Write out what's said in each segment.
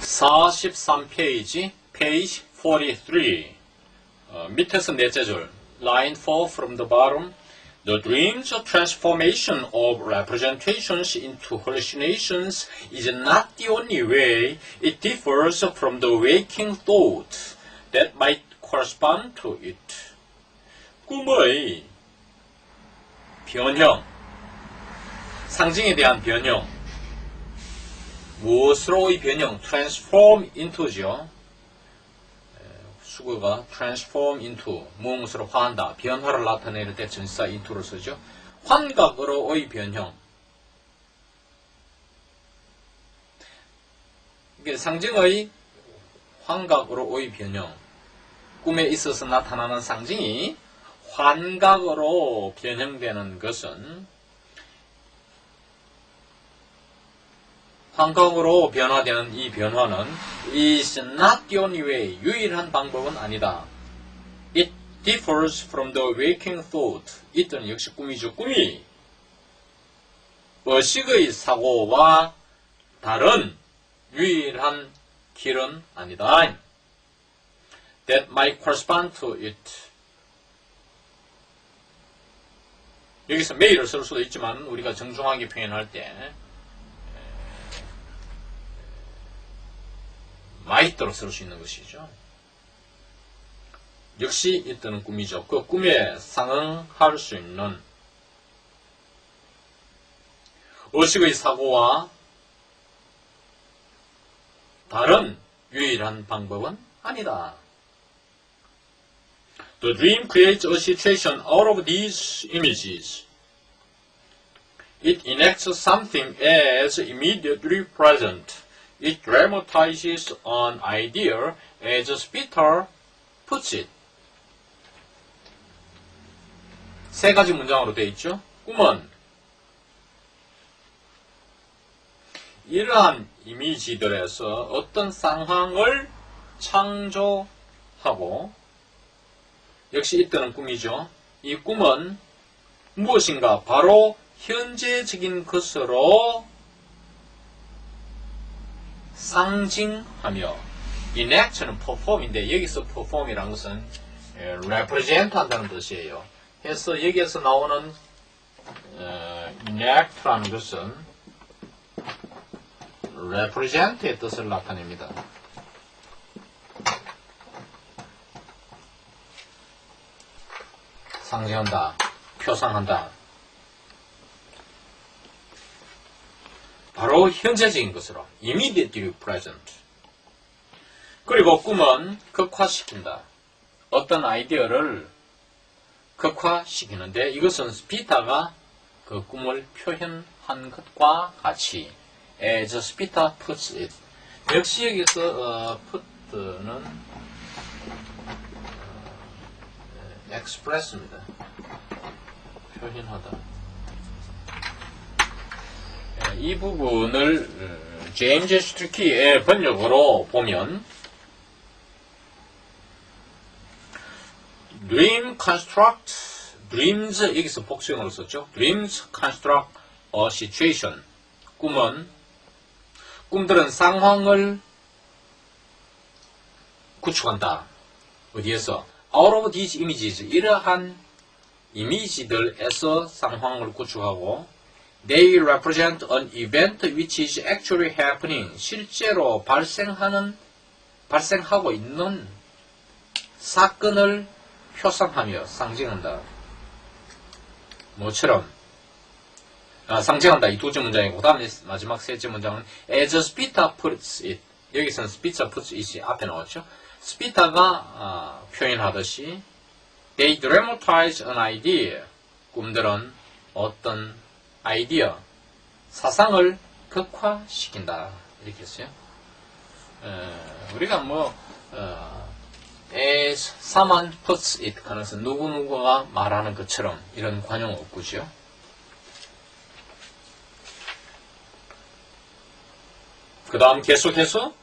43페이지, page 43. 밑에서 넷째 줄, line 4 from the bottom. The dream's transformation of representations into hallucinations is not the only way it differs from the waking thought that might correspond to it. 꿈의 변형, 상징에 대한 변형, 무엇으로의 변형, transform into죠. 수거가 transform into, 무엇으로 화한다, 변화를 나타내는 때 전치사 into를 쓰죠. 환각으로의 변형. 이게 상징의 환각으로의 변형. 꿈에 있어서 나타나는 상징이 환각으로 변형되는 것은 환각으로 변화되는 이 변화는 is not the only way, 유일한 방법은 아니다. It differs from the waking thought. 이때는 역시 꿈이죠. 꿈이 의식의 사고와 다른 유일한 길은 아니다. That might correspond to it. 여기서 may를 쓸 수도 있지만 우리가 정중하게 표현할 때 might로 쓸 수 있는 것이죠. 역시 이때는 꿈이죠. 그 꿈에 상응할 수 있는 의식의 사고와 다른 유일한 방법은 아니다. The dream creates a situation out of these images. It enacts something as immediately present. It dramatizes an idea as Spitzer puts it. 세 가지 문장으로 되어 있죠. 꿈은 이러한 이미지들에서 어떤 상황을 창조하고, 역시 이때는 꿈이죠. 이 꿈은 무엇인가 바로 현재적인 것으로 상징하며, enact는 perform인데 여기서 perform이라는 것은 represent 한다는 뜻이에요. 그래서 여기에서 나오는 enact라는 것은 represent의 뜻을 나타냅니다. 상징한다, 표상한다. 바로 현재적인 것으로 immediately present. 그리고 꿈은 극화시킨다. 어떤 아이디어를 극화시키는데 이것은 스피타가 그 꿈을 표현한 것과 같이 as Spitzer puts it. 역시 여기서 put는 express입니다. 표현하다. 이 부분을 제임스 스트리키의 번역으로 보면 dream construct, dreams 여기서 복수형으로 썼죠. dreams construct a situation. 꿈들은 상황을 구축한다. 어디에서? out of these images. 이러한 이미지들에서 상황을 구축하고 they represent an event which is actually happening. 실제로 발생하고 있는 사건을 표상하며 상징한다. 뭐처럼 상징한다. 이 두째 문장이고, 그 다음에 마지막 셋째 문장은 as Spitzer puts it. 여기서는 Spitzer puts it이 앞에 나왔죠. 스피타가 표현하듯이 they dramatize an idea. 꿈들은 어떤 아이디어, 사상을 극화시킨다. 이렇게 했어요. 우리가 as someone puts it 하면서 누구누구가 말하는 것처럼 이런 관용 없고요. 그 다음 계속해서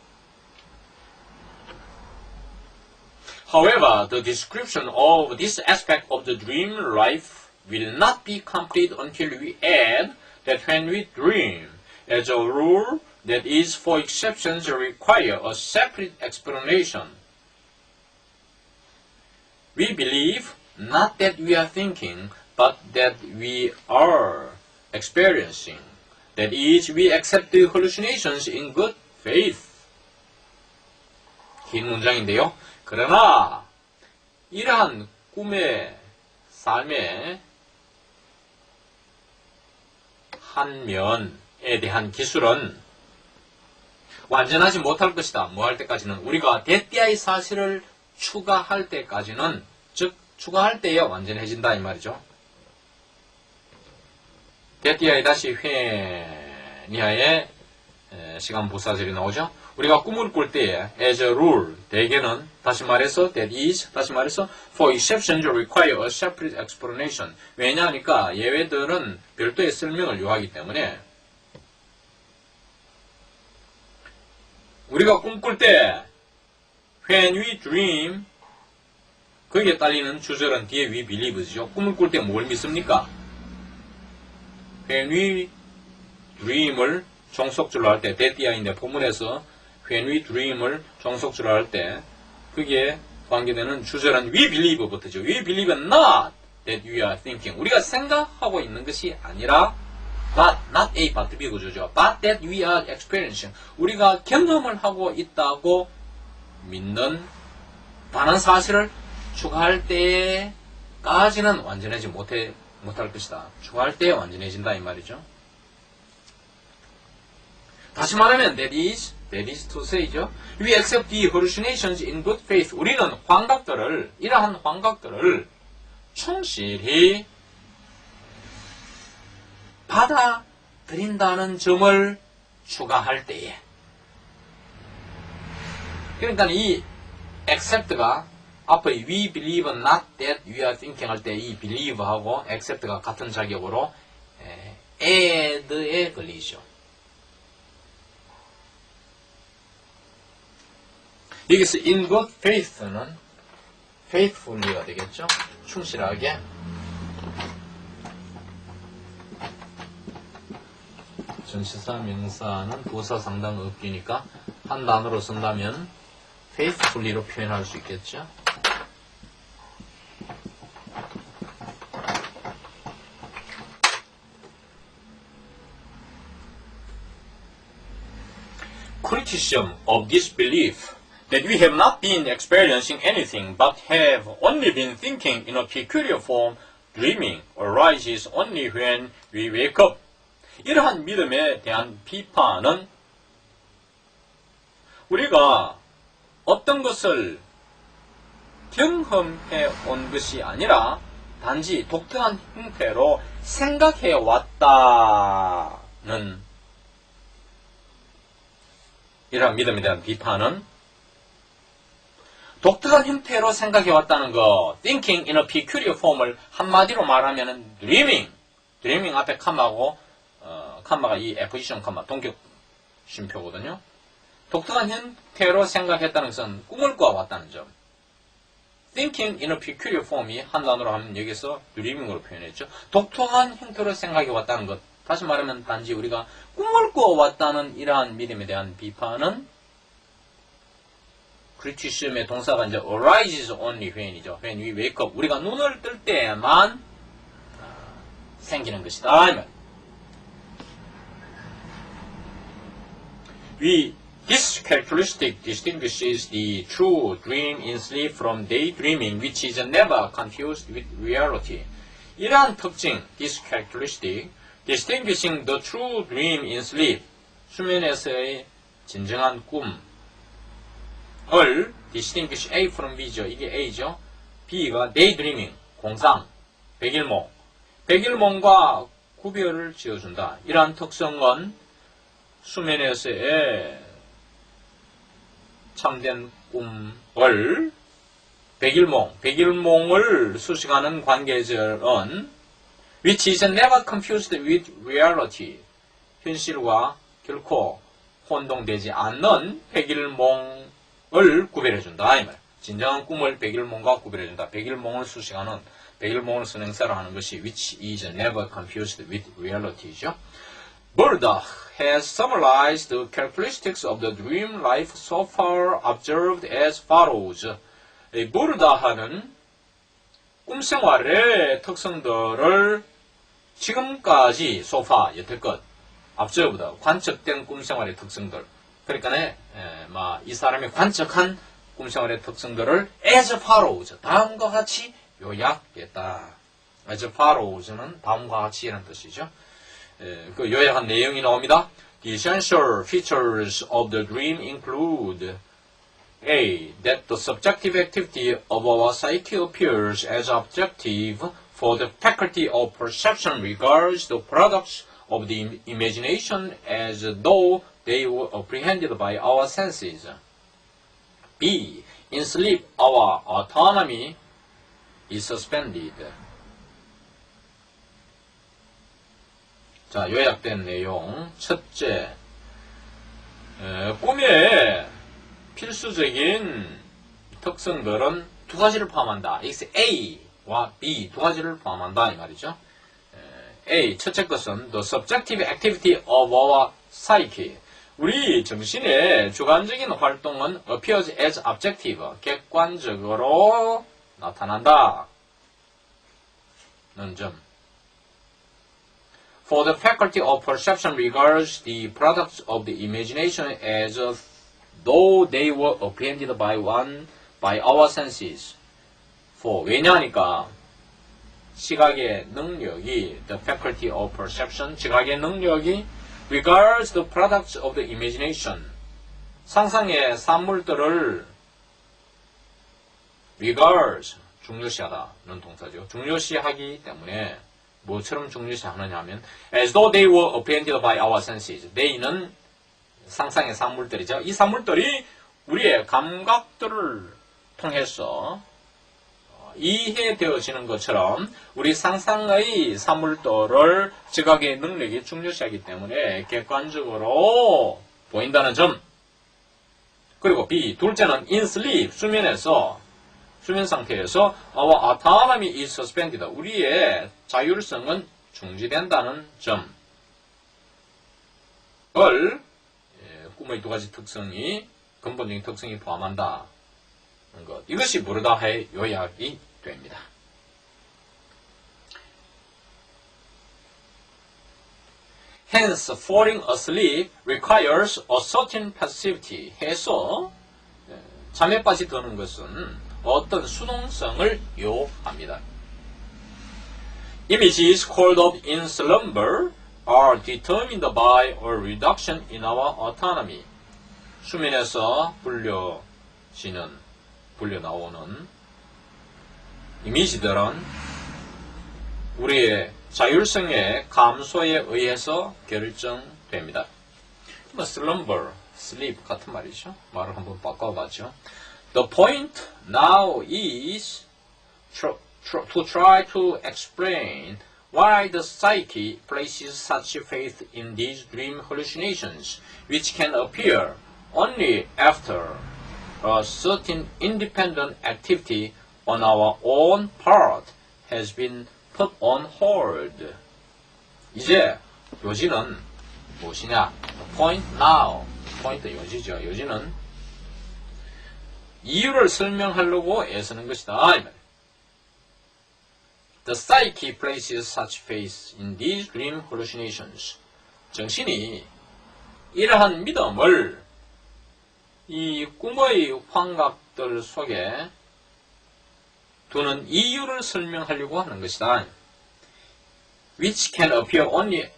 However, the description of this aspect of the dream life will not be complete until we add that when we dream, as a rule, that is for exceptions require a separate explanation. We believe not that we are thinking, but that we are experiencing. That is, we accept the hallucinations in good faith. 긴 문장인데요. 그러나 이러한 꿈의 삶의 한 면에 대한 기술은 완전하지 못할 것이다. 뭐 할 때까지는? 우리가 대띠아의 사실을 추가할 때까지는, 즉 추가할 때에 완전해진다 이 말이죠. 대띠아의 다시 회니하의 시간 부사절이 나오죠. 우리가 꿈을 꿀 때에 as a rule, 대개는 다시 말해서 that is, 다시 말해서 for exceptions require a separate explanation. 왜냐하니까 예외들은 별도의 설명을 요하기 때문에 우리가 꿈꿀 때 when we dream, 거기에 딸리는 주절은 뒤에 we believe죠. 꿈을 꿀 때 뭘 믿습니까? when we dream을 종속줄로 할 때, 대띠아인데 본문에서 when we dream을 종속줄로 할 때 거기에 관계되는 주절은 we believe부터죠. We believe not that we are thinking. 우리가 생각하고 있는 것이 아니라 but, not A, but B 구조죠. but that we are experiencing. 우리가 경험을 하고 있다고 믿는 다른 사실을 추가할 때까지는 완전하지 못할 것이다. 추가할 때 완전해진다 이 말이죠. 다시 말하면 that is to say죠. We accept the hallucinations in good faith. 우리는 환각들을, 이러한 환각들을 충실히 받아들인다는 점을 추가할 때에. 그러니까 이 accept가 앞에 we believe not that we are thinking 할 때 이 believe하고 accept가 같은 자격으로 add에 걸리죠. 여기서 in good faith는 faithfully가 되겠죠. 충실하게. 전치사 명사는 부사 상당 없기니까 한 단어로 쓴다면 faithfully로 표현할 수 있겠죠. Criticism of this belief that we have not been experiencing anything but have only been thinking in a peculiar form, dreaming, arises only when we wake up. 이러한 믿음에 대한 비판은 우리가 어떤 것을 경험해 온 것이 아니라 단지 독특한 형태로 생각해 왔다는 이러한 믿음에 대한 비판은 독특한 형태로 생각해 왔다는 거, thinking in a peculiar form을 한마디로 말하면은 dreaming 앞에 컴마고 컴마가 이 F지션 컴마 동격 쉼표거든요. 독특한 형태로 생각했다는 것은 꿈을 꾸어왔다는 점. thinking in a peculiar form이 한 단어로 하면 여기서 dreaming으로 표현했죠. 독특한 형태로 생각해 왔다는 것. 다시 말하면 단지 우리가 꿈을 꾸어왔다는 이러한 믿음에 대한 비판은 criticism의 동사가 이제 arises only when이죠. when we wake up. 우리가 눈을 뜰 때만 생기는 것이다. This characteristic distinguishes the true dream in sleep from daydreaming, which is never confused with reality. 이러한 특징, this characteristic, distinguishing the true dream in sleep, 수면에서의 진정한 꿈을 distinguish A from B죠. 이게 A죠. B가 daydreaming, 공상, 백일몽과 구별을 지어준다. 이러한 특성은 수면에서의 참된 꿈을 백일몽을 수식하는 관계절은 which is never confused with reality, 현실과 결코 혼동되지 않는 백일몽을 구별해준다. 이 말. 진정한 꿈을 백일몽과 구별해준다. 백일몽을 수식하는, 백일몽을 선행사로 하는 것이 which is never confused with reality죠. Burda has summarized the characteristics of the dream life so far observed as follows. 부르다하는 꿈생활의 특성들을 지금까지 so far 여태껏 observed 관측된 꿈생활의 특성들. 그러니까 이 사람이 관측한 꿈생활의 특성들을 as follows 다음과 같이 요약했다. as follows는 다음과 같이라는 뜻이죠. 그 요약한 내용이 나옵니다. The essential features of the dream include A. That the subjective activity of our psyche appears as objective for the faculty of perception regards the products of the imagination as though they were apprehended by our senses. B. In sleep, our autonomy is suspended. 자, 요약된 내용. 첫째, 꿈의 필수적인 특성들은 두 가지를 포함한다. A와 B 두 가지를 포함한다 이 말이죠. A, 첫째 것은 the subjective activity of our psyche. 우리 정신의 주관적인 활동은 appears as objective, 객관적으로 나타난다. 는 점. For the faculty of perception regards the products of the imagination as though they were apprehended by our senses. For 왜냐하니까 시각의 능력이 the faculty of perception 시각의 능력이 regards the products of the imagination 상상의 산물들을 regards 중요시하다는 동사죠. 중요시하기 때문에 뭐처럼 중요시하느냐 하면 as though they were apprehended by our senses. they는 상상의 산물들이죠. 이 산물들이 우리의 감각들을 통해서 이해되어지는 것처럼 우리 상상의 산물들을 지각의 능력이 중요시하기 때문에 객관적으로 보인다는 점. 그리고 B, 둘째는 in sleep, 수면 상태에서 our autonomy is suspended. 우리의 자율성은 중지된다는 점. 을 꿈의 두 가지 특성이 근본적인 특성이 포함한다. 것. 이것이 부르다의 요약이 됩니다. Hence, falling asleep requires a certain passivity. 해서 잠에 빠지드는 것은 어떤 수동성을 요합니다. Images called up in slumber are determined by a reduction in our autonomy. 수면에서 불려 나오는 이미지들은 우리의 자율성의 감소에 의해서 결정됩니다. slumber, sleep 같은 말이죠. 말을 한번 바꿔봤죠. The point now is to try to explain why the psyche places such faith in these dream hallucinations, which can appear only after a certain independent activity on our own part has been put on hold. 이제 요지는 무엇이냐? Point now. point 요지죠. 요지는 이유를 설명하려고 애쓰는 것이다. The psyche places such faith in these dream hallucinations. 정신이 이러한 믿음을 이 꿈의 환각들 속에 두는 이유를 설명하려고 하는 것이다. Which can appear only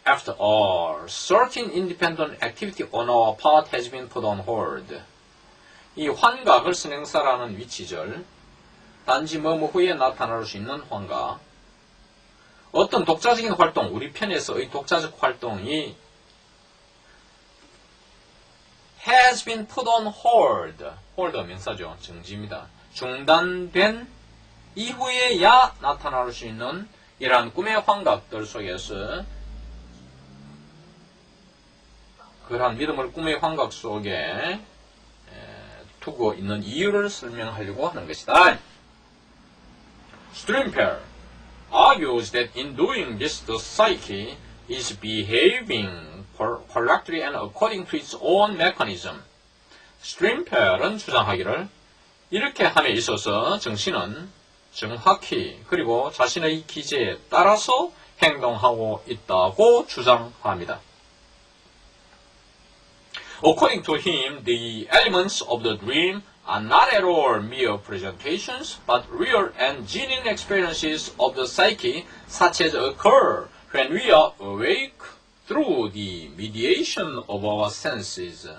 after a certain independent activity on our part has been put on hold. 이 환각을 선행사라는 위치절, 단지 뭐뭐 후에 나타날 수 있는 환각, 어떤 독자적인 활동, 우리 편에서의 독자적 활동이 has been put on hold. hold 명사죠. 정지입니다. 중단된 이후에야 나타날 수 있는 이러한 꿈의 환각들 속에서 그러한 믿음을 꿈의 환각 속에 두고 있는 이유를 설명하려고 하는 것이다. 스트림펠 argues that in doing this, the psyche is behaving correctly and according to its own mechanism. 스트림펠은 주장하기를 이렇게 함에 있어서 정신은 정확히 그리고 자신의 기제에 따라서 행동하고 있다고 주장합니다. According to him, the elements of the dream are not at all mere presentations, but real and genuine experiences of the psyche, such as occur when we are awake through the mediation of our senses.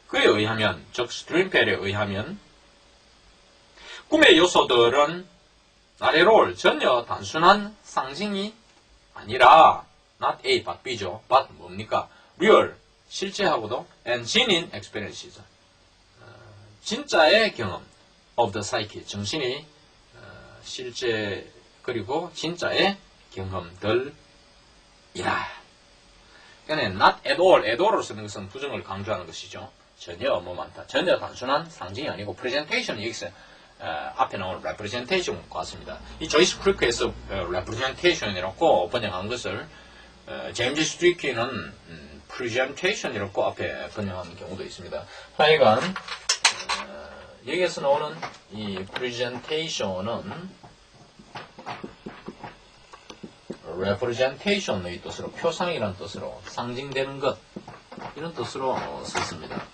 그에 의하면, 즉 스트림펠에 의하면 꿈의 요소들은 not at all, 전혀 단순한 상징이 아니라 not A, but B죠. but 뭡니까? real, 실제하고도 and genuine experiences. 진짜의 경험 of the psyche, 정신이 실제 그리고 진짜의 경험들이라. 그러니까 not at all을 쓰는 것은 부정을 강조하는 것이죠. 전혀 많다. 전혀 단순한 상징이 아니고 presentation, 여기서 앞에 나온 representation 같습니다. 이 조이스 크리크에서 representation이라고 번역한 것을 제임스 스트리키는 presentation이라고 앞에 번역한 경우도 있습니다. 하여간 여기에서 나오는 이 presentation은 representation의 뜻으로 표상이라는 뜻으로 상징되는 것 이런 뜻으로 썼습니다.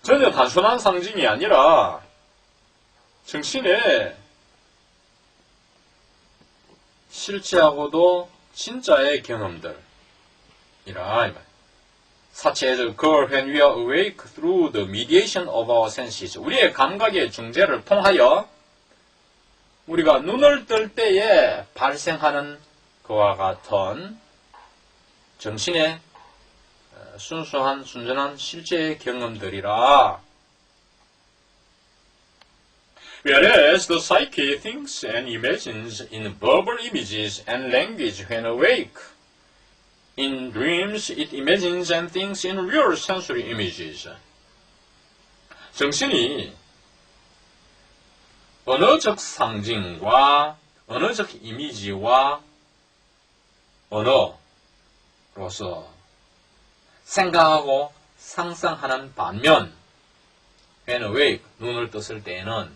전혀 단순한 상징이 아니라 정신의 실제하고도 진짜의 경험들이라 such as occur when we are awake through the mediation of our senses. 우리의 감각의 중재를 통하여 우리가 눈을 뜰 때에 발생하는 그와 같은 정신의 순수한 순전한 실제의 경험들이라. Whereas the psyche thinks and imagines in verbal images and language when awake. In dreams, it imagines and thinks in real sensory images. 정신이 언어적 상징과 언어적 이미지와 언어로서 생각하고 상상하는 반면 when awake, 눈을 떴을 때에는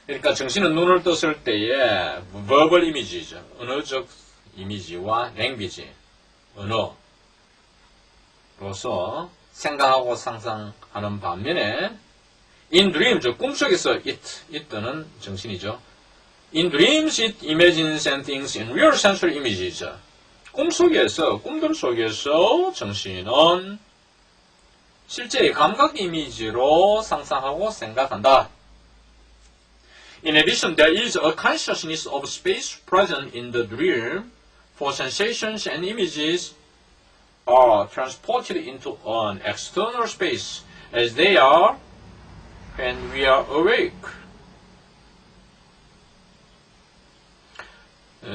그러니까 정신은 눈을 떴을 때에 verbal image죠. 언어적 이미지와 language, 언어로서 생각하고 상상하는 반면에 in dreams, 꿈속에서 it는 정신이죠. In dreams, it imagines and thinks in real sensory images. 꿈들 속에서 정신은 실제의 감각 이미지로 상상하고 생각한다. In addition, there is a consciousness of space present in the dream, for sensations and images are transported into an external space as they are when we are awake.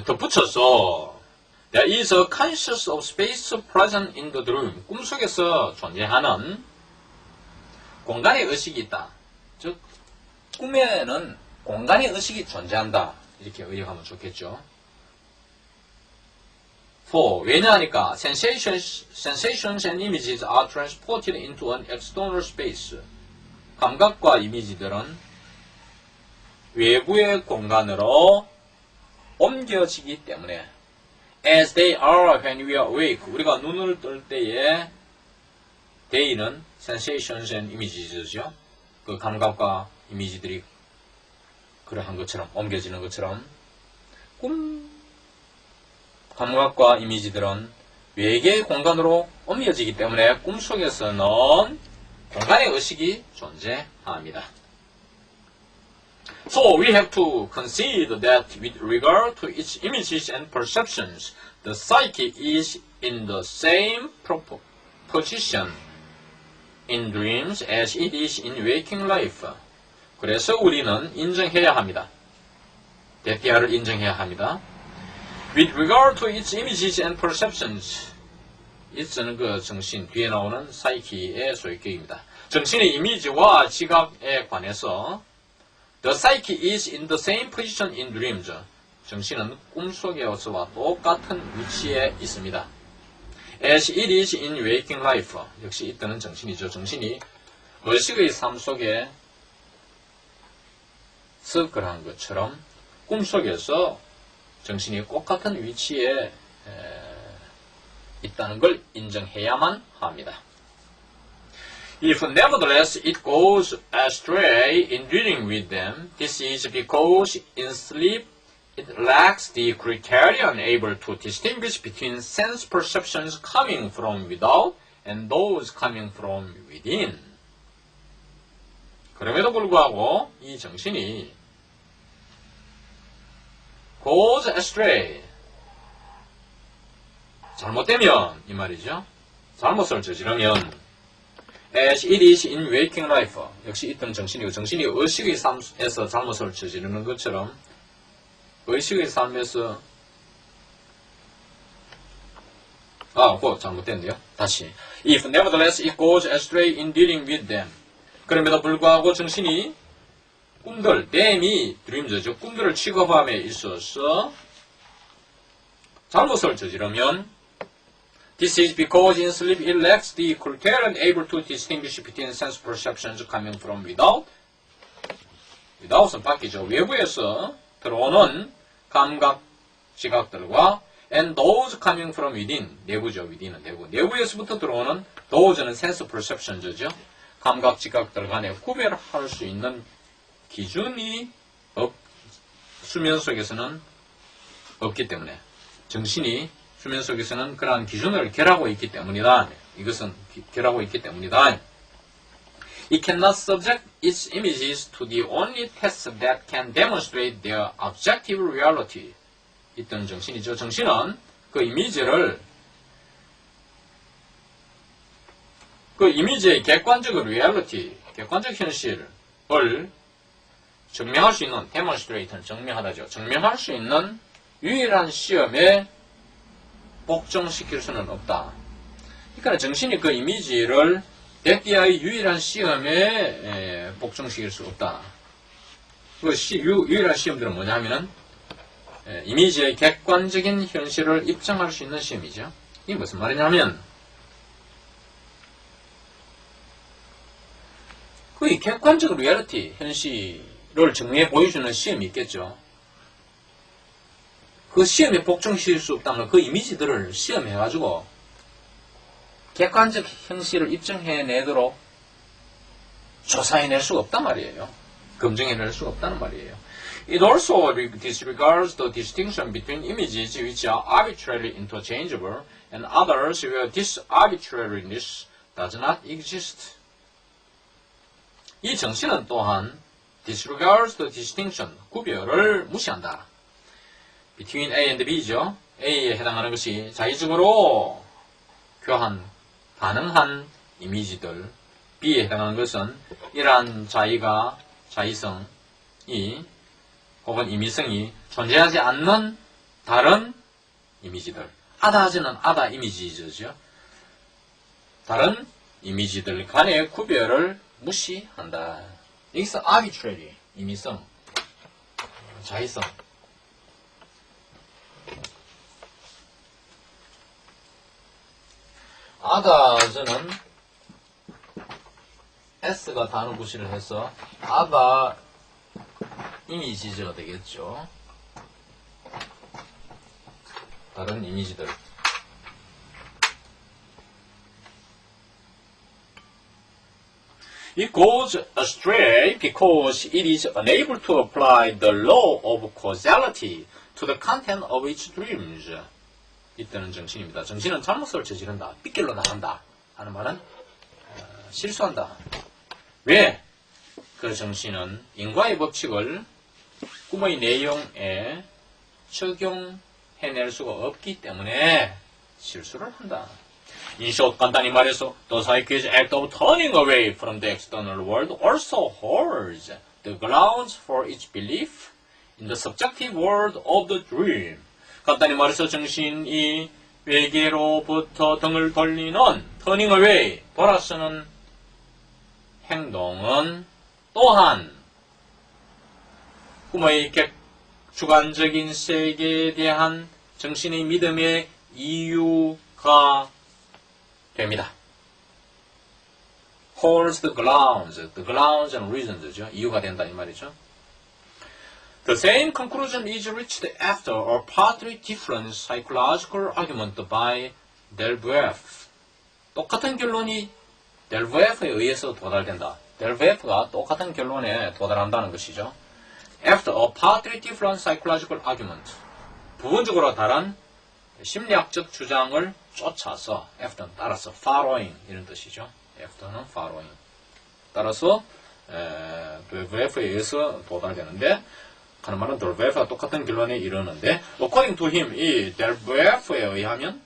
덧붙여서 There is a consciousness of space present in the dream. 꿈속에서 존재하는 공간의 의식이 있다. 즉, 꿈에는 공간의 의식이 존재한다. 이렇게 의역하면 좋겠죠. For, 왜냐하니까 sensations and images are transported into an external space. 감각과 이미지들은 외부의 공간으로 옮겨지기 때문에 as they are when we are awake. 우리가 눈을 뜰 때에 they는 sensations and images죠. 그 감각과 이미지들이 그러한 것처럼 옮겨지는 것처럼 감각과 이미지들은 외계의 공간으로 옮겨지기 때문에 꿈속에서는 공간의 의식이 존재합니다. So we have to concede that with regard to its images and perceptions, the psyche is in the same position in dreams as it is in waking life. 그래서 우리는 인정해야 합니다. 대피아를 인정해야 합니다. With regard to its images and perceptions, it은 그 정신, 뒤에 나오는 사이키의 소유격입니다. 정신의 이미지와 지각에 관해서 The psyche is in the same position in dreams. 정신은 꿈속에서와 똑같은 위치에 있습니다. As it is in waking life. 역시 이때는 정신이죠. 정신이 의식의 삶 속에 서클한 것처럼 꿈속에서 정신이 똑같은 위치에 있다는 걸 인정해야만 합니다. If nevertheless it goes astray in dealing with them, this is because in sleep it lacks the criterion able to distinguish between sense perceptions coming from without and those coming from within. 그럼에도 불구하고 이 정신이 goes astray, 잘못되면 이 말이죠. 잘못을 저지르면 as it is in waking life, 역시 있던 정신이고 정신이 의식의 삶에서 잘못을 저지르는 것처럼 의식의 삶에서 그거 잘못됐네요. 다시 If nevertheless it goes astray in dealing with them, 그럼에도 불구하고 정신이 꿈들, dream이 dreams죠. 꿈들을 취급함에 있어서 잘못을 저지르면 This is because in sleep it lacks the criterion able to distinguish between sense perceptions coming from without. without은 밖이죠. 외부에서 들어오는 감각, 지각들과 and those coming from within. 내부죠. within은 내부. 내부에서부터 들어오는 those는 sense perceptions죠. 감각, 지각들 간에 구별할 수 있는 기준이 수면 속에서는 없기 때문에 정신이 수면 속에서는 그러한 기준을 결하고 있기 때문이다. 이것은 결하고 있기 때문이다. It cannot subject its images to the only tests that can demonstrate their objective reality. 있던 정신이죠. 정신은 그 이미지를 그 이미지의 객관적 reality, 객관적 현실을 증명할 수 있는 demonstrate는 증명하다죠. 증명할 수 있는 유일한 시험에 복종시킬 수는 없다. 그러니까 정신이 그 이미지를 백기야의 유일한 시험에 복종시킬 수 없다. 그 유일한 시험들은 뭐냐 하면은 이미지의 객관적인 현실을 입증할 수 있는 시험이죠. 이게 무슨 말이냐면 그 객관적 리얼리티, 현실을 증명해 보여주는 시험이 있겠죠. 그 시험에 복종시킬 수 없다면 그 이미지들을 시험해가지고 객관적 현실을 입증해내도록 조사해낼 수가 없단 말이에요. 검증해낼 수가 없다는 말이에요. It also disregards the distinction between images which are arbitrarily interchangeable and others where this arbitrariness does not exist. 이 정신은 또한 disregards the distinction, 구별을 무시한다. Between A and B죠. A에 해당하는 것이 자의적으로 교환 가능한 이미지들, B에 해당하는 것은 이러한 자의성이 혹은 임의성이 존재하지 않는 다른 이미지들, 아다하지는 아다 이미지죠. 다른 이미지들 간의 구별을 무시한다. 여기서 arbitrary, 임의성, 자의성. 아다즈는 S가 단어 구실을 해서 아다 이미지가 되겠죠. 다른 이미지들. It goes astray because it is unable to apply the law of causality to the content of its dreams. 이때는 정신입니다. 정신은 잘못을 저지른다. 삐끼로 나간다. 하는 말은 실수한다. 왜? 그 정신은 인과의 법칙을 꿈의 내용에 적용해낼 수가 없기 때문에 실수를 한다. In short, 간단히 말해서 the psyche's act of turning away from the external world also holds the grounds for its belief in the subjective world of the dream. 간단히 말해서 정신이 외계로부터 등을 돌리는 turning away, 돌아서는 행동은 또한 꿈의 주관적인 세계에 대한 정신의 믿음의 이유가 됩니다. holds the grounds and reasons죠. 이유가 된다 이 말이죠. The same conclusion is reached after a partly different psychological argument by Delboeuf. 똑같은 결론이 델보에프에 의해서 도달된다. 델보에프가 똑같은 결론에 도달한다는 것이죠. After a partly different psychological argument. 부분적으로 다른 심리학적 주장을 쫓아서, after는 따라서, following 이런 뜻이죠. after는 following. 따라서 델보에프에 의해서 도달되는데, 하는 말은 델보에프가 똑같은 결론에 이르는데, according to him, 이 델보에프에 의하면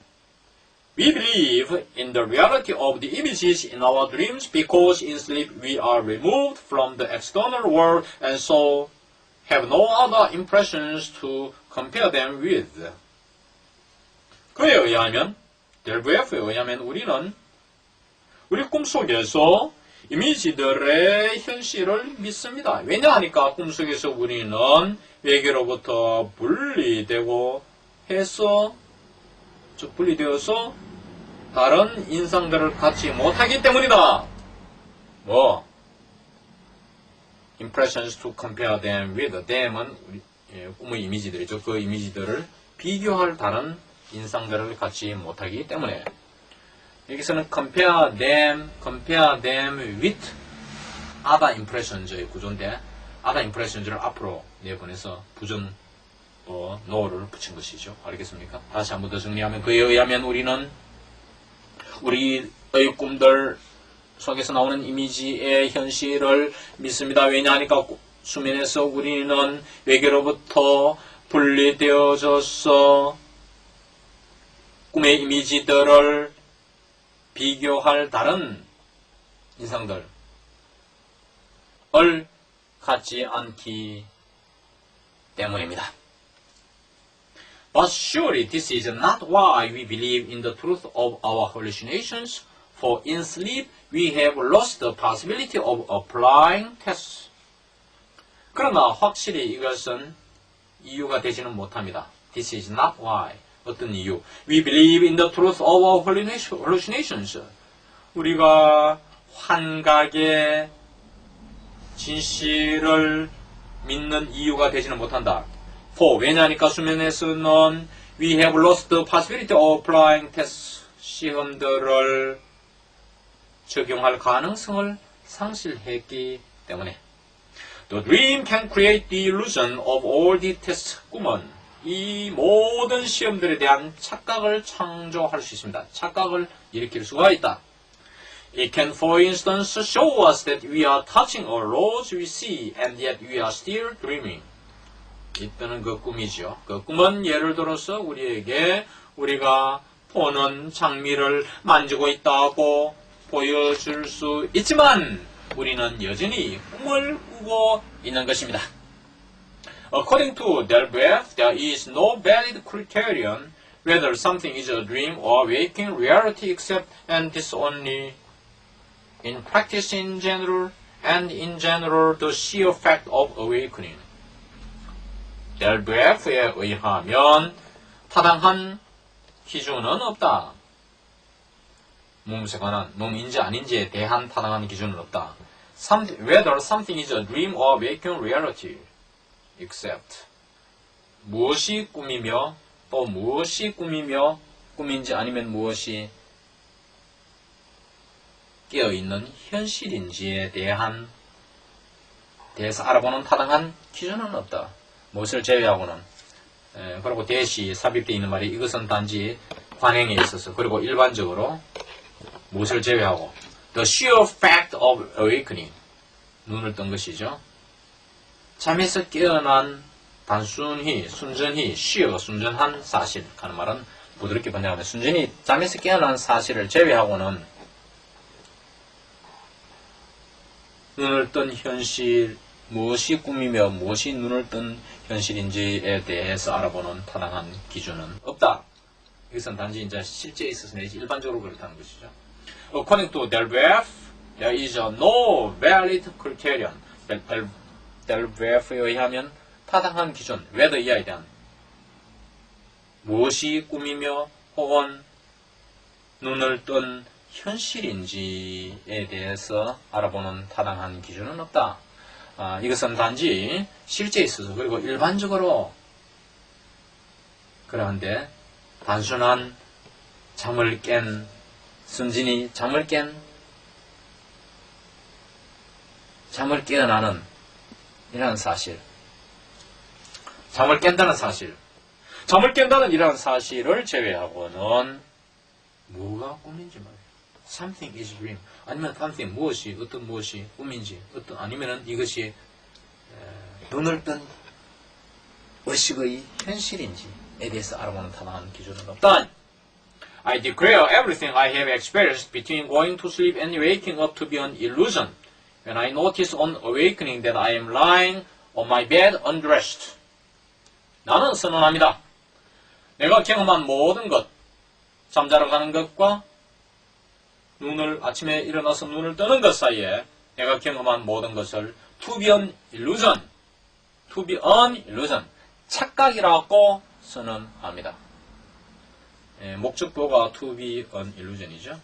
we believe in the reality of the images in our dreams because in sleep we are removed from the external world and so have no other impressions to compare them with. 그에 의하면, 델보에프에 의하면 우리는 우리 꿈속에서 이미지들의 현실을 믿습니다. 왜냐하니까 꿈속에서 우리는 외계로부터 분리되고 해서, 즉 분리되어서 다른 인상들을 갖지 못하기 때문이다. impressions to compare them with. them은 꿈의 이미지들이죠. 그 이미지들을 비교할 다른 인상들을 갖지 못하기 때문에. 여기서는 compare them with other impressions의 구조인데, other impressions를 앞으로 내보내서 부정 no를 붙인 것이죠. 알겠습니까? 다시 한 번 더 정리하면, 그에 의하면 우리는 우리의 꿈들 속에서 나오는 이미지의 현실을 믿습니다. 왜냐하니까 수면에서 우리는 외계로부터 분리되어져서 꿈의 이미지들을 비교할 다른 인상들을 갖지 않기 때문입니다. But surely this is not why we believe in the truth of our hallucinations, for in sleep we have lost the possibility of applying tests. 그러나 확실히 이것은 이유가 되지는 못합니다. This is not why. 어떤 이유? We believe in the truth of our hallucinations. 우리가 환각의 진실을 믿는 이유가 되지는 못한다. For, 왜냐하니까 수면에서는 we have lost the possibility of applying tests. 시험들을 적용할 가능성을 상실했기 때문에. The dream can create the illusion of all the tests. 꿈은 이 모든 시험들에 대한 착각을 창조할 수 있습니다. 착각을 일으킬 수가 있다. It can, for instance, show us that we are touching a rose we see and yet we are still dreaming. 이때는 그 꿈이죠. 그 꿈은 예를 들어서 우리에게 우리가 보는 장미를 만지고 있다고 보여줄 수 있지만 우리는 여전히 꿈을 꾸고 있는 것입니다. According to Delboeuf, there is no valid criterion whether something is a dream or waking reality except, and this only in practice in general, and in general the sheer fact of awakening. 델보에프에 의하면 타당한 기준은 없다. 몸에 관한, 몸인지 아닌지에 대한 타당한 기준은 없다. Whether something is a dream or waking reality, except 무엇이 꿈이며 또 무엇이 꿈이며 꿈인지 아니면 무엇이 깨어있는 현실인지에 대해서 알아보는 타당한 기준은 없다. 무엇을 제외하고는. 그리고 대시 삽입되어 있는 말이 이것은 단지 관행에 있어서, 그리고 일반적으로 무엇을 제외하고 the sheer fact of awakening, 눈을 뜬 것이죠. 잠에서 깨어난 단순히 순전히 sheer, 순전한 사실 하는 말은 부드럽게 번역하면 순전히 잠에서 깨어난 사실을 제외하고는 눈을 뜬 현실에 무엇이 꿈이며 무엇이 눈을 뜬 현실인지에 대해서 알아보는 타당한 기준은 없다. 이것은 단지 이제 실제에 있어서 내지 일반적으로 그렇다는 것이죠. According to Deleuze, there is no valid criterion. Deleuze에 의하면 타당한 기준, whether 이하에 대한 무엇이 꿈이며 혹은 눈을 뜬 현실인지에 대해서 알아보는 타당한 기준은 없다. 이것은 단지 실제에 있어서 그리고 일반적으로 그러한데 단순한 잠을 깬 순진이 잠을 깨어나는 이러한 사실, 잠을 깬다는 사실, 잠을 깬다는 이러한 사실을 제외하고는 뭐가 꿈인지 말이에요. Something is dream. 아니면 something 무엇이 어떤 무엇이 꿈인지 아니면은 이것이 눈을 뜬 의식의 현실인지에 대해서 알아보는 타당한 기준은 없다. I declare everything I have experienced between going to sleep and waking up to be an illusion. When I notice on awakening that I am lying on my bed undressed. 나는 선언합니다. 내가 경험한 모든 것, 잠자러 가는 것과 아침에 일어나서 눈을 뜨는 것 사이에 내가 경험한 모든 것을 to be an illusion, 착각이라고 선언합니다. 목적보가 to be an illusion이죠.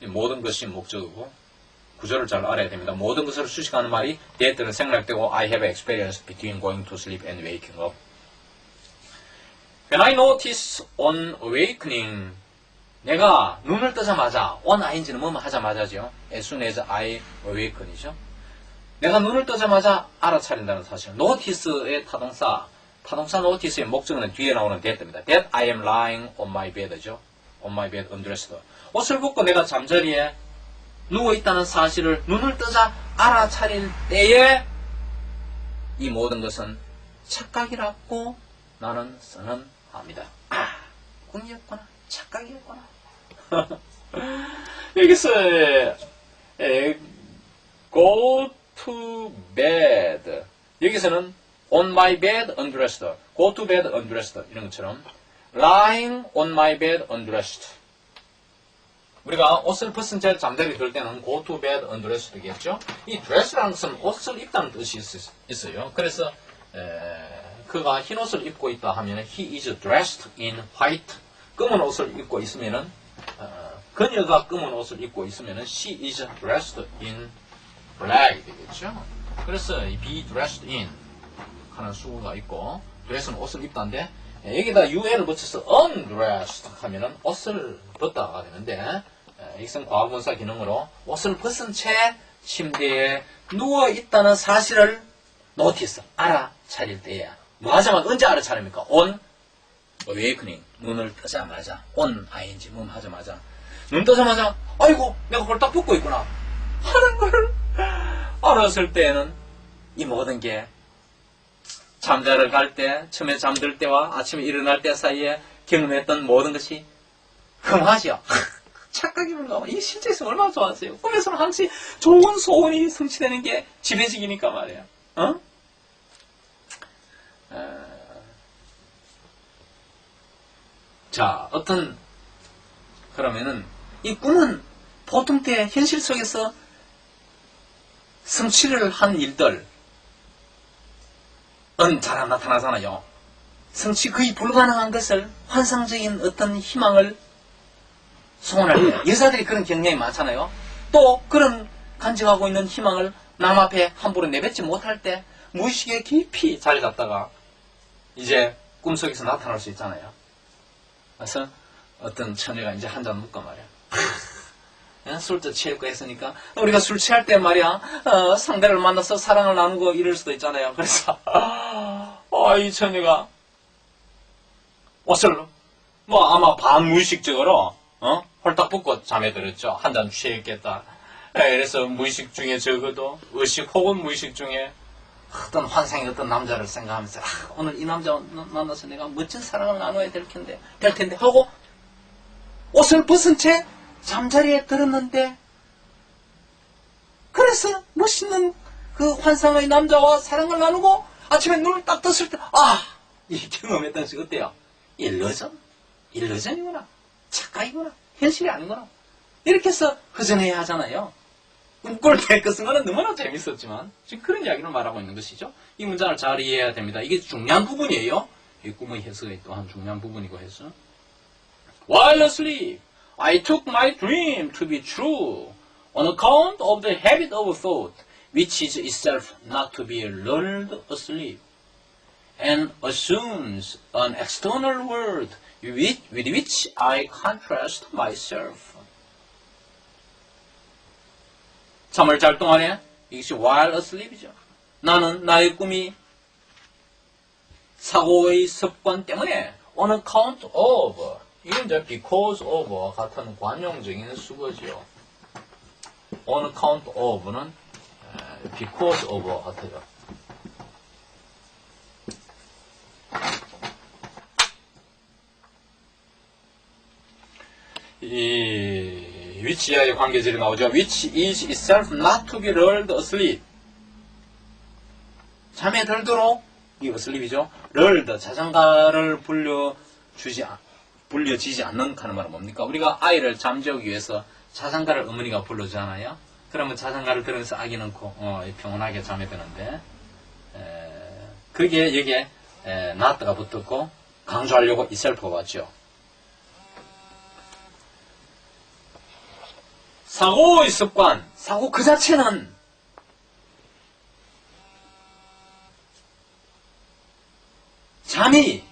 모든 것이 목적이고 구조를 잘 알아야 됩니다. 모든 것을 수식하는 말이 that는 생략되고 I have experienced between going to sleep and waking up. When I notice on awakening, 내가 눈을 뜨자마자 on ing는 뭐뭐 하자마자죠. As soon as I awaken이죠. 내가 눈을 뜨자마자 알아차린다는 사실. notice의 타동사 notice의 목적은 뒤에 나오는 that입니다. That I am lying on my bed죠. on my bed undressed. 옷을 벗고 내가 잠자리에 누워있다는 사실을 눈을 뜨자 알아차릴 때에 이 모든 것은 착각이라고 나는 선언합니다. 꿈이었구나. 착각이었구나. 여기서 go to bed 여기서는 on my bed undressed, go to bed undressed 이런 것처럼 lying on my bed undressed 우리가 옷을 벗은 채 잠자리에 들 때는 go to bed undressed겠죠. 이 dress라는 것은 옷을 입다는 뜻이 있어요. 그래서 그가 흰 옷을 입고 있다 하면 he is dressed in white 검은 옷을 입고 있으면은 그녀가 검은 옷을 입고 있으면은 she is dressed in black 되겠죠. 그래서 be dressed in 하는 수가 있고 dress는 옷을 입다인데 여기다 un을 붙여서 undressed 하면은 옷을 벗다가 되는데 이것은 과거분사 기능으로 옷을 벗은 채 침대에 누워 있다는 사실을 notice 알아차릴 때야. 뭐 하자마자 언제 알아차립니까? on awakening 눈을 뜨자마자 on ing 몸 하자마자 눈 뜨자마자 아이고 내가 홀딱 벗고 있구나 하는 걸 알았을 때에는 이 모든 게 잠자러 갈 때 처음에 잠들 때와 아침에 일어날 때 사이에 경험했던 모든 것이 흠하죠. 착각이군가. 이 실제에서 얼마나 좋았어요. 꿈에서는 항상 좋은 소원이 성취되는 게 지배적이니까 말이에요. 자, 그러면은 이 꿈은 보통 때 현실 속에서 성취를 한 일들은 잘 나타나잖아요. 성취 거의 불가능한 것을 환상적인 어떤 희망을 소원할 때 여자들이 그런 경향이 많잖아요. 또 그런 간직하고 있는 희망을 남 앞에 함부로 내뱉지 못할 때 무의식에 깊이 자리 잡다가 이제 꿈속에서 나타날 수 있잖아요. 그래서 어떤 처녀가 이제 한 잔 묵고 말이야. 술도 취할 거 했으니까 우리가 술 취할 때 말이야 상대를 만나서 사랑을 나누고 이럴 수도 있잖아요. 그래서 이 처녀가 옷을 아마 반무의식적으로 홀딱 벗고 잠에 들었죠. 한 잔 취했겠다. 그래서 무의식 중에 적어도 의식 혹은 무의식 중에 어떤 환상의 어떤 남자를 생각하면서 오늘 이 남자 만나서 내가 멋진 사랑을 나눠야 될 텐데 하고 옷을 벗은 채 잠자리에 들었는데 그래서 멋있는 그 환상의 남자와 사랑을 나누고 아침에 눈을 딱 떴을 때 이 경험했던 시 어때요? 일러전이구나. 착각이구나. 현실이 아니구나. 이렇게 해서 허전해야 하잖아요. 꿈꿀 때 그 순간은 너무나 재밌었지만 지금 그런 이야기를 말하고 있는 것이죠. 이 문장을 잘 이해해야 됩니다. 이게 중요한 부분이에요. 이 꿈의 해석이 또한 중요한 부분이고 해서 While asleep, I took my dream to be true on account of the habit of thought, which is itself not to be lulled asleep, and assumes an external world with which I contrast myself. 잠을 잘 동안에 이것이 while asleep이죠. 나는 나의 꿈이 사고의 습관 때문에 on account of, 이게 이제 because of와 같은 관용적인 수거지요. on account of는 because of와 같아요. 이 which와의 관계절이 나오죠. which is itself not to be lulled asleep. 잠에 들도록 이 asleep이죠. lulled, 자장가를 불려지지 않는 하는 말은 뭡니까? 우리가 아이를 잠재우기 위해서 자장가를 어머니가 불러주잖아요. 그러면 자장가를 들으면서 아기는 평온하게 잠에 드는데 그게 여기에 not가 붙었고 강조하려고 itself가 왔죠. 사고의 습관, 사고 그 자체는 잠이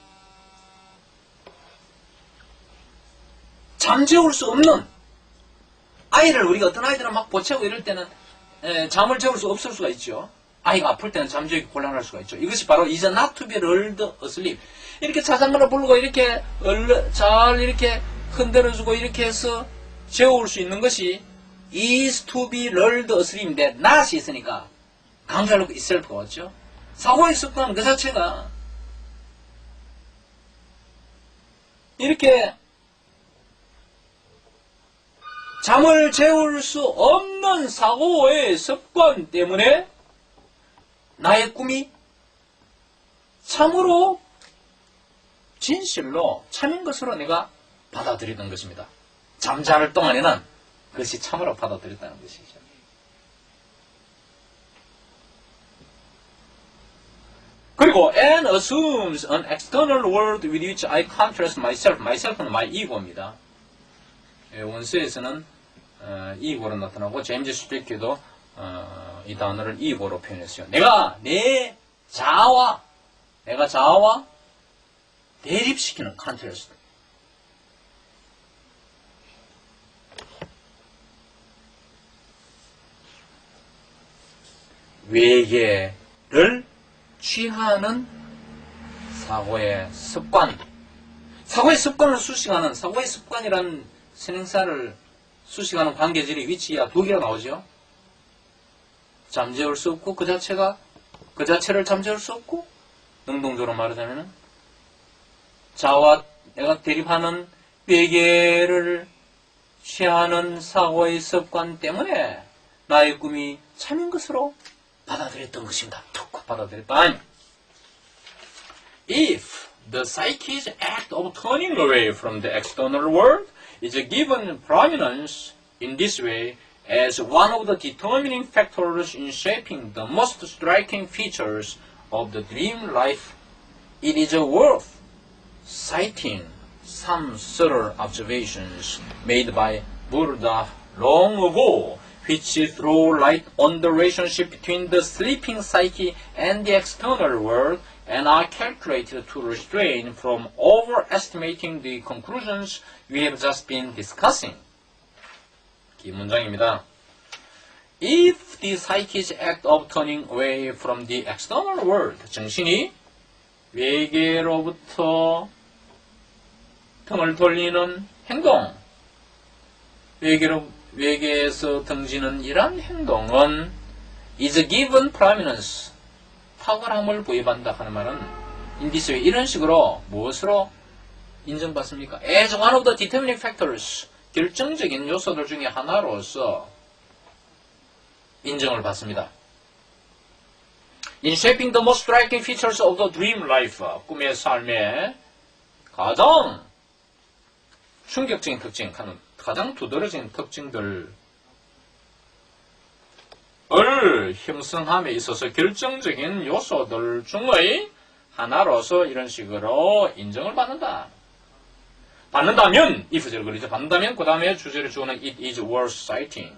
잠재울 수 없는 아이를 우리가 어떤 아이들은 막 보채고 이럴 때는 잠을 재울 수 없을 수가 있죠. 아이가 아플 때는 잠재우기 곤란할 수가 있죠. 이것이 바로 is not to be lulled asleep. 이렇게 자장가를 부르고 이렇게 잘 이렇게 흔들어주고 이렇게 해서 재울 수 있는 것이 is to be lulled asleep인데 not이 있으니까 강조하려고 itself가 왔죠. 사고의 습관 그 자체가 이렇게 잠을 재울 수 없는 사고의 습관 때문에 나의 꿈이 참으로 진실로 참인 것으로 내가 받아들이던 것입니다. 잠잘 동안에는 그것이 참으로 받아들였다는 것이죠. 그리고 and assumes an external world with which I contrast myself. myself는 my ego입니다. 원서에서는 ego로 나타나고 제임스 스피키도 이 단어를 ego로 표현했어요. 내가 자아와 대립시키는 contrast. 외계를 취하는 사고의 습관. 사고의 습관을 수식하는, 사고의 습관이라는 선행사를 수식하는 관계절이 위치야 두 개가 나오죠. 잠재울 수 없고, 그 자체를 잠재울 수 없고, 능동적으로 말하자면, 자아와 내가 대립하는 외계를 취하는 사고의 습관 때문에 나의 꿈이 참인 것으로 받아들였던 것입니다. 툭 받아들였다. If the psyche's act of turning away from the external world is given prominence in this way as one of the determining factors in shaping the most striking features of the dream life, it is worth citing some subtle observations made by Buddha long ago, which throw light on the relationship between the sleeping psyche and the external world and are calculated to restrain from overestimating the conclusions we have just been discussing. 이 문장입니다. If the psyche's act of turning away from the external world, 정신이 외계로부터 등을 돌리는 행동, 외계에서 등지는 이러한 행동은 is given prominence, 탁월함을 부여받는다 하는 말은 in this way, 이런 식으로 무엇으로 인정받습니까? As one of the determining factors, 결정적인 요소들 중에 하나로서 인정을 받습니다. In shaping the most striking features of the dream life, 꿈의 삶의 가장 충격적인 특징, 가장 두드러진 특징들을 형성함에 있어서 결정적인 요소들 중의 하나로서 이런 식으로 인정을 받는다. 받는다면, if절을 그리죠. 받는다면 그 다음에 주제를 주어는 it is worth citing.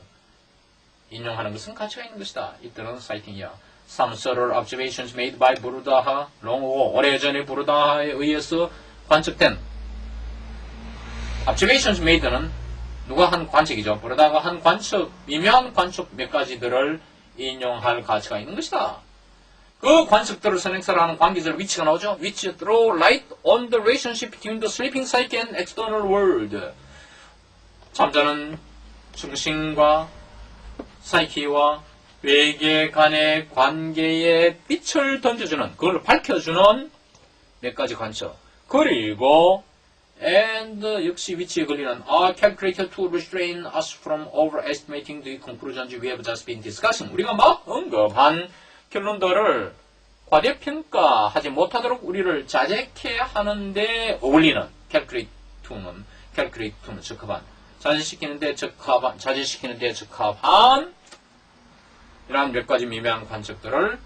인용하는 것은 가치가 있는 것이다. 이때는 citing이야. Some subtle observations made by 부르다하, long ago, 오래전에 부르다하에 의해서 관측된 observations made는 누가 한 관측이죠. 부르다가 한 관측, 미묘한 관측 몇 가지들을 인용할 가치가 있는 것이다. 그 관측들을 선행사를 하는 관계절 위치가 나오죠. which throw light on the relationship between the sleeping psyche and external world. 잠자는 정신과 사이키와 외계 간의 관계에 빛을 던져주는, 그걸 밝혀주는 몇 가지 관측. 그리고 and 역시 위치에 걸리는 are calculated to restrain us from overestimating the conclusions we have just been discussing. 우리가 막 언급한 결론들을 과대평가하지 못하도록 우리를 자제케 하는데 어울리는 calculate to는 적합한, 자제시키는데 적합한 이러한 몇 가지 미묘한 관측들을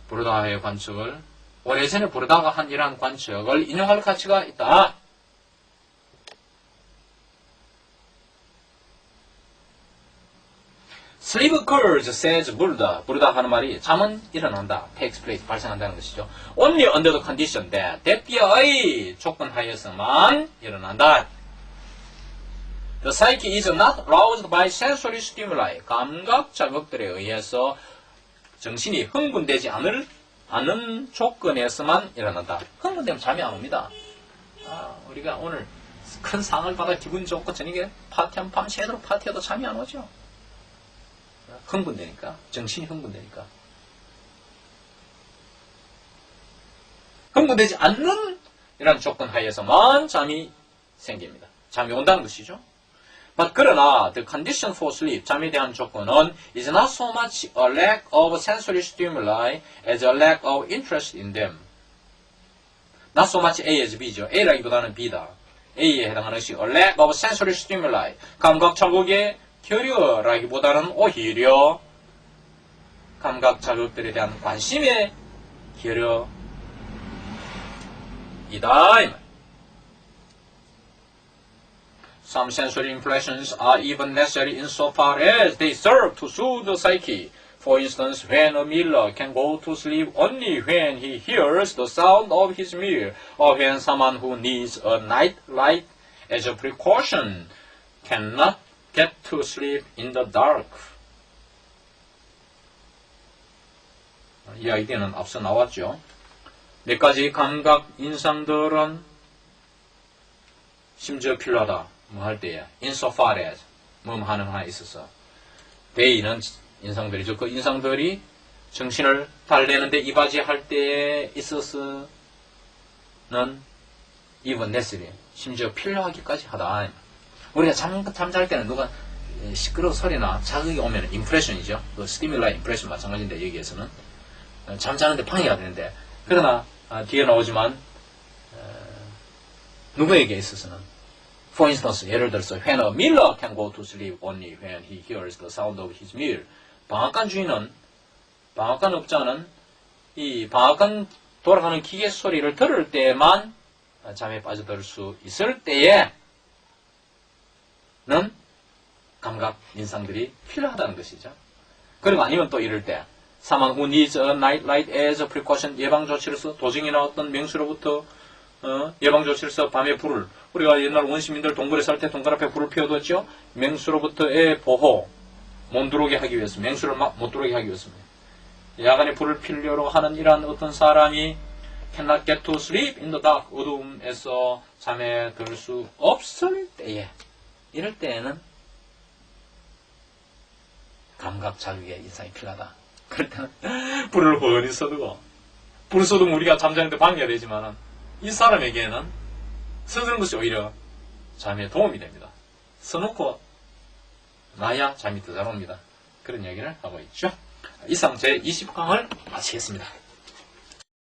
부르다의 관측을 오래전에 부르다가 한 이러한 관측을 인용할 가치가 있다. Sleep occurs, says 부르다 하는 말이 잠은 일어난다, takes place, 발생한다는 것이죠. Only under the condition that 대피의 조건 하에서만 일어난다. The psyche is not aroused by sensory stimuli. 감각 자극들에 의해서 정신이 흥분되지 않은 조건에서만 일어난다. 흥분되면 잠이 안 옵니다. 우리가 오늘 큰 상을 받아 기분 좋고 저녁에 파티하면 밤새도록 파티해도 잠이 안 오죠. 흥분되니까, 정신이 흥분되니까. 흥분되지 않는 이런 조건 하에서만 잠이 생깁니다. 잠이 온다는 것이죠. But 그러나 the condition for sleep, 잠에 대한 조건은 is not so much a lack of sensory stimuli as a lack of interest in them. Not so much A as B죠. A라기보다는 B다. A에 해당하는 것이 a lack of sensory stimuli, 감각 자극의 결여라기보다는 오히려 감각 자극들에 대한 관심의 결여이다. Some sensory impressions are even necessary insofar as they serve to soothe the psyche. For instance, when a miller can go to sleep only when he hears the sound of his mill, or when someone who needs a night light as a precaution cannot get to sleep in the dark. 이 아이디어는 앞서 나왔죠. 몇 가지 감각 인상들은 심지어 필요하다. 뭐 할 때에 insofar as 뭐 하는 하나 있어서 they는 인상들이죠. 그 인상들이 정신을 달래는데 이바지할 때에 있어서는 even necessary 심지어 필요하기까지 하다. 우리가 잠잘 때는 누가 시끄러운 소리나 자극이 오면 임프레션이죠. 그 스티뮬라이 임프레션 마찬가지인데 여기에서는 잠자는데 방해가 되는데, 그러나 뒤에 나오지만 누구에게 있어서는 for instance 예를 들어서 when a miller can go to sleep only when he hears the sound of his mill. 방앗간 주인은, 방앗간 업자는 이 방앗간 돌아가는 기계 소리를 들을 때만 잠에 빠져들 수 있을 때에 는 감각 인상들이 필요하다는 것이죠. 그리고 아니면 또 이럴 때 someone who needs a night light as a precaution, 예방 조치로서 도적이나 어떤 맹수로부터 예방 조치로서 밤에 불을, 우리가 옛날 원시민들 동굴에 살 때 동굴 앞에 불을 피워뒀죠. 맹수로부터의 보호, 못 들어오게 하기 위해서, 맹수를 못 들어오게 하기 위해서입니다. 야간에 불을 피우려고 하는 이러한 어떤 사람이 cannot get to sleep in the dark, 어두움에서 잠에 들 수 없을 때에, 이럴 때에는 감각 자극의 인상이 필요하다. 그럴 때는 불을 훤히 써두고, 불을 써두면 우리가 잠자는데 방해가 되지만 이 사람에게는 써두는 것이 오히려 잠에 도움이 됩니다. 써놓고 나야 잠이 더 잘 옵니다. 그런 얘기를 하고 있죠. 이상 제 20강을 마치겠습니다.